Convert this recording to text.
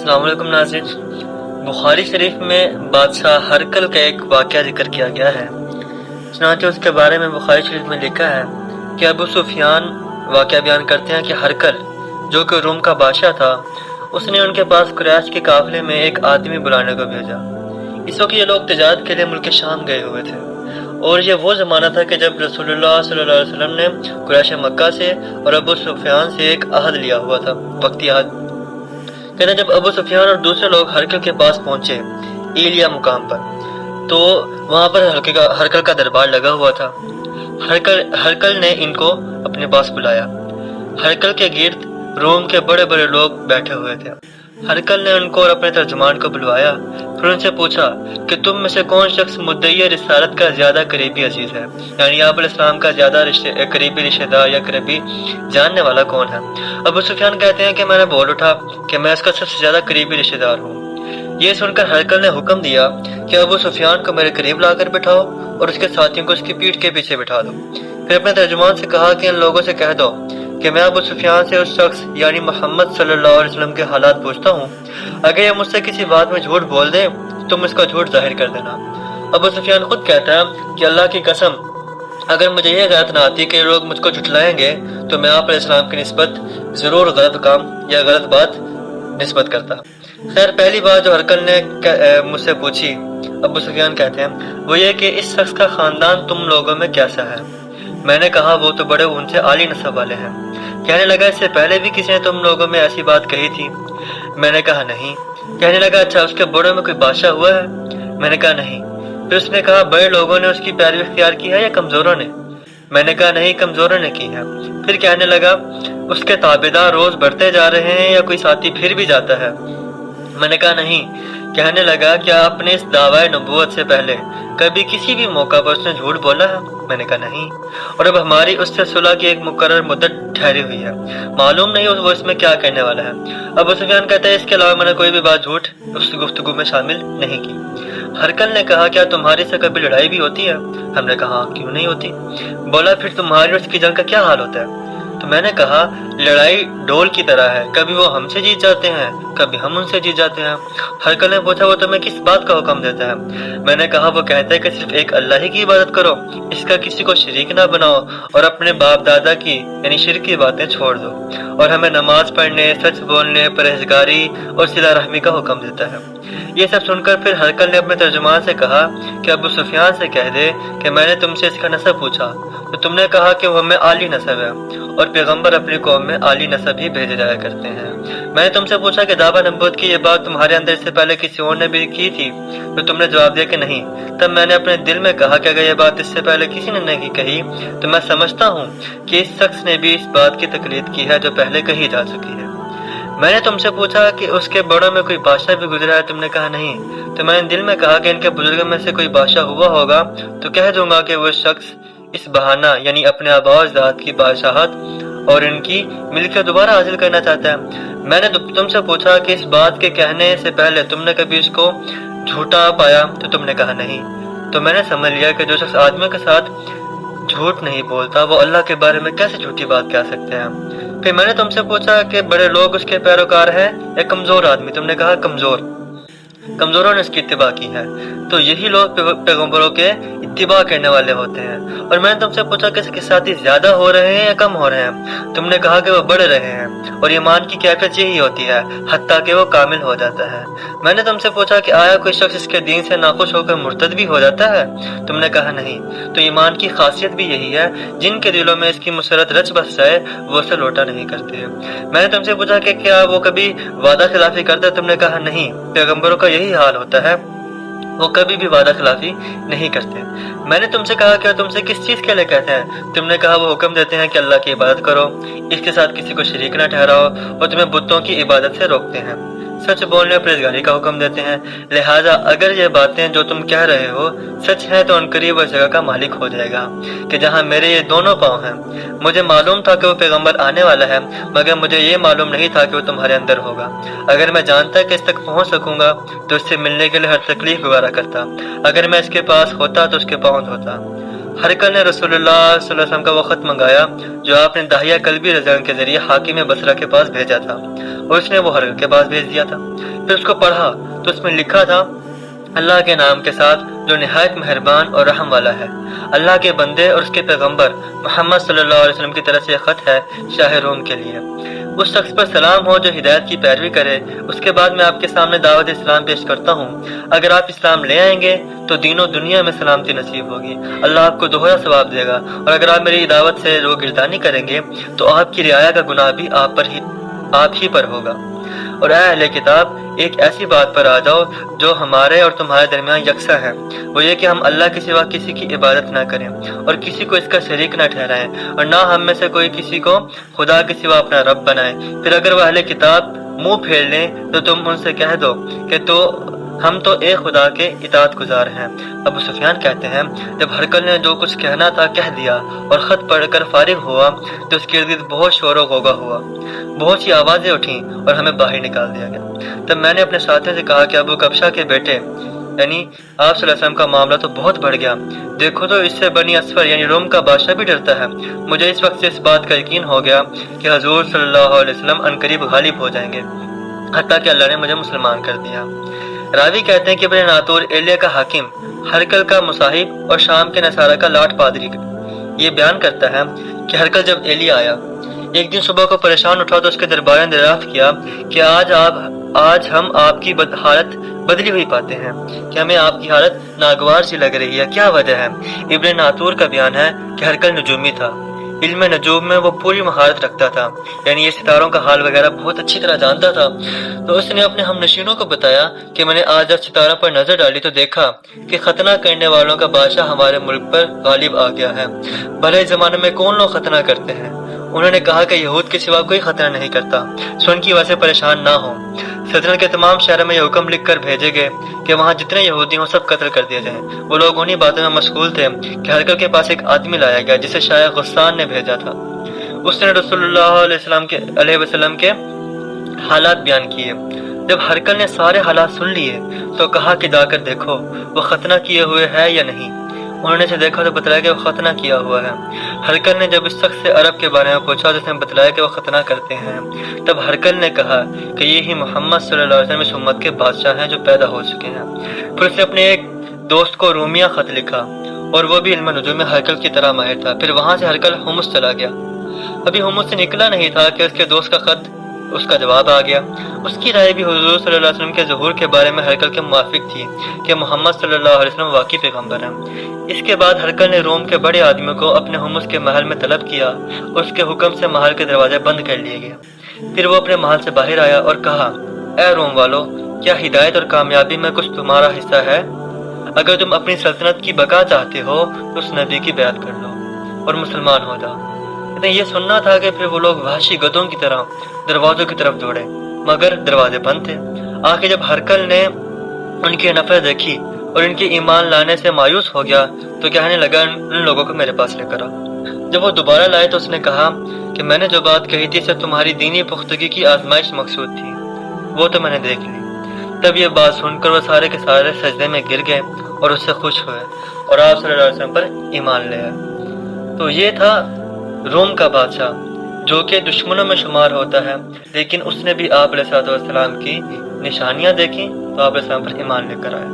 अस्सलाम वालेकुम नाज़रीन। बुखारी शरीफ में बादशाह हरकल का एक वाक़या जिक्र किया गया है। चनांचे उसके बारे में बुखारी शरीफ में लिखा है कि अबू सुफियान वाक़या बयान करते हैं कि हरकल जो कि रूम का बादशाह था, उसने उनके पास कुरैश के काफ़िले में एक आदमी बुलाने को भेजा। इस वक्त ये लोग तिजारत के लिए मुल्क शाम गए हुए थे और ये वो ज़माना था कि जब रसूलुल्लाह सल्लल्लाहु अलैहि वसल्लम ने कुरैश मक्का से और अबू सुफियान से एक अहद लिया हुआ था, वक्ती अहद। कहते जब अबू सुफियान और दूसरे लोग हरकल के पास पहुंचे, ईलिया मुकाम पर, तो वहां पर हरकल का दरबार लगा हुआ था। हरकल ने इनको अपने पास बुलाया। हरकल के गिर्द रोम के बड़े बड़े लोग बैठे हुए थे। हरकल ने उनको और अपने तर्जुमान को बुलवाया, फिर उनसे पूछा कि तुम में से कौन शख्स मुद्दई रिसालत का ज्यादा करीबी अजीज है, यानी आप अलैहिस्सलाम का ज्यादा करीबी रिश्तेदार या करीबी जानने वाला कौन है। अबू सुफियान कहते हैं कि मैंने बोल उठा कि मैं इसका सबसे ज्यादा करीबी रिश्तेदार हूँ। ये सुनकर हरकल ने हुक्म दिया कि अबू सुफियान को मेरे करीब लाकर बिठाओ और उसके साथियों को उसकी पीठ के पीछे बिठा दो। फिर अपने तर्जुमान से कहा कि इन लोगों से कह दो कि मैं अबू सुफियान से उस शख्स यानी मोहम्मद सल्लल्लाहु अलैहि वसल्लम के हालात पूछता हूँ। अगर ये मुझसे किसी बात में झूठ बोल दे तो तुम इसका झूठ जाहिर कर देना। अबू सुफियान खुद कहता है कि अल्लाह की कसम, अगर मुझे ये गलत ना आती कि लोग मुझको झुठलाएंगे तो मैं आप अलैहिस्सलाम की निस्बत जरूर गलत काम या गलत बात निस्बत करता। खैर, पहली बात जो हरकल ने मुझसे पूछी, अबू सुफियान कहते हैं, वो ये कि इस शख्स का खानदान तुम लोगों में कैसा है। मैंने कहा वो तो बड़े ऊंचे आली नस्ब वाले हैं। कहने लगा इससे पहले भी किसी ने तुम लोगों में ऐसी बात कही थी। मैंने कहा नहीं। कहने लगा अच्छा, उसके बड़ों में कोई बादशाह हुआ है। मैंने कहा नहीं। फिर उसने कहा बड़े लोगों ने उसकी पैरवी इख्तियार की है या कमजोरों ने। मैंने कहा नहीं, कमजोरों ने की है। फिर कहने लगा उसके ताबेदार रोज बढ़ते जा रहे हैं या कोई साथी फिर भी जाता है। मैंने कहा नहीं। कहने लगा क्या आपने इस दावाए नबूवत से पहले कभी किसी भी मौका पर उसने झूठ बोला है। मैंने कहा नहीं। और अब हमारी उससे सुलह की एक मुकर्रर मुद्दत ठहरी हुई है, मालूम नहीं वो इसमें क्या कहने वाला है। अबू सुफियान कहता है इसके अलावा मैंने कोई भी बात झूठ उस गुफ्तगू में शामिल नहीं की। हरकल ने कहा क्या तुम्हारी से कभी लड़ाई भी होती है। हमने कहा क्यों नहीं होती। बोला फिर तुम्हारी और उसकी जंग का क्या हाल होता है। तो मैंने कहा लड़ाई डोल की तरह है, कभी वो हमसे जीत जाते हैं, कभी हम उनसे जीत जाते हैं। हरकल ने पूछा वो तुम्हें किस बात का हुक्म देता है। मैंने कहा वो कहता है कि सिर्फ एक अल्लाह ही की इबादत करो, इसका किसी को शरीक ना बनाओ और अपने बाप दादा की यानी शिर्क की बातें छोड़ दो, और हमें नमाज पढ़ने, सच बोलने, परहेजगारी और सिला रहमी का हुक्म देता है। ये सब सुनकर फिर हरकल ने अपने तर्जुमान से कहा कि अबू सुफियान से कह दे कि मैंने तुमसे इसका नसब पूछा तो तुमने कहा कि वो हमें आली नसब है और पैगंबर अपनी कौम में आली नसब ही भेजे जाया करते हैं। मैंने तुमसे पूछा कि दावा नबूवत की ये बात तुम्हारे अंदर इससे पहले किसी और ने भी की थी, तो तुमने जवाब दिया कि नहीं। तब मैंने अपने दिल में कहा कि अगर ये बात इससे पहले किसी ने नहीं कही तो मैं समझता हूँ कि इस शख्स ने भी इस बात की तकलीद की है जो पहले कही जा चुकी है। मैंने तुमसे पूछा कि उसके बड़ों में कोई बादशाह भी गुजरा है। तुमने कहा नहीं। तो मैंने दिल में कहा कि इनके बुजुर्गों में से कोई बादशाह हुआ होगा तो कह दूंगा कि वो शख्स इस बहाना यानी अपने आबा अजदाद की बादशाहत और इनकी मिल्कियत दोबारा हासिल करना चाहता है। मैंने तुमसे पूछा कि इस बात के कहने से पहले तुमने कभी इसको झूठा पाया तो तुमने कहा नहीं। तो मैंने समझ लिया कि जो शख्स आदमियों के साथ झूठ नहीं बोलता वो अल्लाह के बारे में कैसे झूठी बात कह सकते हैं। फिर मैंने तुमसे पूछा कि बड़े लोग उसके पैरोकार हैं या कमजोर आदमी। तुमने कहा कमजोरों ने इसकी इत्तिबा की है, तो यही लोग पैगंबरों के इत्तिबा करने वाले होते हैं। और मैंने तुमसे पूछा कि इसके साथी ज्यादा हो रहे हैं या कम हो रहे हैं। तुमने कहा कि वो बढ़ रहे हैं और ईमान की कैफियत यही होती है हत्ता कि वो कामिल हो जाता है। मैंने तुमसे पूछा कि आया कोई शख्स इसके दीन से नाखुश होकर मुर्तद भी हो जाता है। तुमने कहा नहीं। तो ईमान की खासियत भी यही है, जिनके दिलों में इसकी मुसरत रच बस जाए वो उसे लौटा नहीं करते। मैंने तुमसे पूछा कि क्या वो कभी वादा खिलाफी करता। तुमने कहा नहीं। पैगंबरों का यही हाल होता है, वो कभी भी वादा खिलाफी नहीं करते। मैंने तुमसे कहा क्या तुमसे किस चीज के लिए कहते हैं। तुमने कहा वो हुक्म देते हैं कि अल्लाह की इबादत करो, इसके साथ किसी को शरीक न ठहराओ और तुम्हें बुतों की इबादत से रोकते हैं, सच बोलने और परहेजगारी का हुक्म देते हैं। लिहाजा अगर ये बातें जो तुम कह रहे हो सच है तो उनकरीब वह जगह का मालिक हो जाएगा कि जहाँ मेरे ये दोनों पाँव हैं। मुझे मालूम था कि वो पैगंबर आने वाला है, मगर मुझे ये मालूम नहीं था कि वो तुम्हारे अंदर होगा। अगर मैं जानता कि इस तक पहुँच सकूंगा तो इससे मिलने के लिए हर तकलीफ गुजारा करता। अगर मैं इसके पास होता तो उसके पाँव धोता। ہرقل نے رسول اللہ صلی اللہ علیہ وسلم کا وہ خط منگایا جو آپ نے داہیہ کلبی رضی اللہ عنہ کے ذریعے حاکم بصرہ کے پاس بھیجا تھا، اور اس نے وہ ہرقل کے پاس بھیج دیا تھا۔ پھر اس کو پڑھا تو اس میں لکھا تھا، اللہ کے نام کے ساتھ جو نہایت مہربان اور رحم والا ہے۔ اللہ کے بندے اور اس کے پیغمبر محمد صلی اللہ علیہ وسلم کی طرف سے یہ خط ہے شاہ روم کے لیے۔ اس شخص پر سلام ہو جو ہدایت کی پیروی کرے۔ اس کے بعد میں آپ کے سامنے دعوت اسلام پیش کرتا ہوں۔ اگر آپ اسلام لے آئیں گے تو دین و دنیا میں سلامتی نصیب ہوگی، اللہ آپ کو دوہرا ثواب دے گا، اور اگر آپ میری دعوت سے روگردانی کریں گے تو آپ کی رعایا کا گناہ بھی آپ ہی پر ہوگا۔ اور اے اہل کتاب، ایک ایسی بات پر آ جاؤ جو ہمارے اور تمہارے درمیان یکساں ہے، وہ یہ کہ ہم اللہ کے سوا کسی کی عبادت نہ کریں اور کسی کو اس کا شریک نہ ٹھہرائیں، اور نہ ہم میں سے کوئی کسی کو خدا کے سوا اپنا رب بنائے۔ پھر اگر وہ اہل کتاب منہ پھیر لیں تو تم ان سے کہہ دو کہ ہم تو ایک خدا کے اطاعت گزار ہیں۔ ابو سفیان کہتے ہیں، جب ہرقل نے جو کچھ کہنا تھا کہہ دیا اور خط پڑھ کر فارغ ہوا تو اس کے ارد بہت شور و غوغا ہوا، بہت سی آوازیں اٹھیں اور ہمیں باہر نکال دیا گیا۔ تب میں نے اپنے ساتھیوں سے کہا کہ ابو کبشہ کے بیٹے یعنی آپ صلی اللہ علیہ وسلم کا معاملہ تو بہت بڑھ گیا، دیکھو تو اس سے بنی اسفر یعنی روم کا بادشاہ بھی ڈرتا ہے۔ مجھے اس وقت سے اس بات کا یقین ہو گیا کہ حضور صلی اللہ علیہ وسلم عنقریب غالب ہو جائیں گے، حتیٰ کہ اللہ نے مجھے مسلمان کر دیا۔ راوی کہتے ہیں کہ ابن ناطور ایلیا کا حاکم، ہرقل کا مصاحب اور شام کے نصارہ کا لاٹ پادری یہ بیان کرتا ہے کہ ہرقل جب ایلیا آیا ایک دن صبح کو پریشان اٹھا تو اس کے دربار نے دریافت کیا کہ آج ہم آپ کی حالت بدلی ہوئی پاتے ہیں کہ ہمیں آپ کی حالت ناگوار سی لگ رہی ہے، کیا وجہ ہے؟ ابن ناطور کا بیان ہے کہ ہرقل نجومی تھا، علم نجوم میں وہ پوری مہارت رکھتا تھا، یعنی یہ ستاروں کا حال وغیرہ بہت اچھی طرح جانتا تھا۔ تو اس نے اپنے ہم نشینوں کو بتایا کہ میں نے آج جب ستاروں پر نظر ڈالی تو دیکھا کہ ختنہ کرنے والوں کا بادشاہ ہمارے ملک پر غالب آ گیا ہے۔ بھلے اس زمانے میں کون لوگ ختنہ کرتے ہیں؟ انہوں نے کہا کہ یہود کے سوا کوئی ختنہ نہیں کرتا، سو ان کی وجہ سے پریشان نہ ہو۔ سلطنت کے تمام شہروں میں یہ حکم لکھ کر بھیجے گئے کہ وہاں جتنے یہودی ہوں سب قتل کر دیے جائیں۔ وہ لوگ انہی باتوں میں مشغول تھے کہ ہرقل کے پاس ایک آدمی لایا گیا جسے شاہ غسان نے بھیجا تھا۔ اس نے رسول اللہ علیہ وسلم کے حالات بیان کیے۔ جب ہرقل نے سارے حالات سن لیے تو کہا کہ جا کر دیکھو وہ ختنہ کیے ہوئے ہے یا نہیں۔ انہوں نے اسے دیکھا تو بتلایا کہ وہ ختنہ کیا ہوا ہے۔ ہرقل نے جب اس شخص سے عرب کے بارے میں پوچھا تو اس نے بتلایا کہ وہ ختنہ کرتے ہیں۔ تب ہرقل نے کہا کہ یہی محمد صلی اللہ علیہ وسلم اس امت کے بادشاہ ہیں جو پیدا ہو چکے ہیں۔ پھر اس نے اپنے ایک دوست کو رومیہ خط لکھا اور وہ بھی علم نجوم میں ہرقل کی طرح ماہر تھا۔ پھر وہاں سے ہرقل حمص چلا گیا۔ ابھی حمص سے نکلا نہیں تھا کہ اس کے دوست کا خط اس کا جواب آ گیا۔ اس کی رائے بھی حضور صلی اللہ علیہ وسلم کے ظہور کے بارے میں ہرقل کے موافق تھی کہ محمد صلی اللہ علیہ وسلم واقعی پیغمبر ہیں۔ اس کے بعد ہرقل نے روم کے بڑے آدمیوں کو اپنے حمص کے محل میں طلب کیا اور اس کے حکم سے محل کے دروازے بند کر لیے گئے۔ پھر وہ اپنے محل سے باہر آیا اور کہا، اے روم والو، کیا ہدایت اور کامیابی میں کچھ تمہارا حصہ ہے؟ اگر تم اپنی سلطنت کی بقا چاہتے ہو تو اس نبی کی بیعت کر لو اور مسلمان ہو جاؤ۔ یہ سننا تھا کہ پھر وہ لوگ وحشی گدھوں کی طرح دروازوں کی طرف دوڑے، مگر دروازے بند تھے۔ آخر جب ہرقل نے ان کی نفرت دیکھی اور ان کے ایمان لانے سے مایوس ہو گیا تو کہنے لگا، ان لوگوں کو میرے پاس لے کر آؤ۔ جب وہ دوبارہ لائے تو اس نے کہا کہ میں نے جو بات کہی تھی اس سے تمہاری دینی پختگی کی آزمائش مقصود تھی، وہ تو میں نے دیکھ لی۔ تب یہ بات سن کر وہ سارے کے سارے سجدے میں گر گئے اور اس سے خوش ہوئے اور آپ صلی اللہ علیہ وسلم پر ایمان لے آئے۔ تو یہ تھا روم کا بادشاہ جو کہ دشمنوں میں شمار ہوتا ہے، لیکن اس نے بھی آپ علیہ السلام کی نشانیاں دیکھی تو آپ علیہ السلام پر ایمان لے کر آئے۔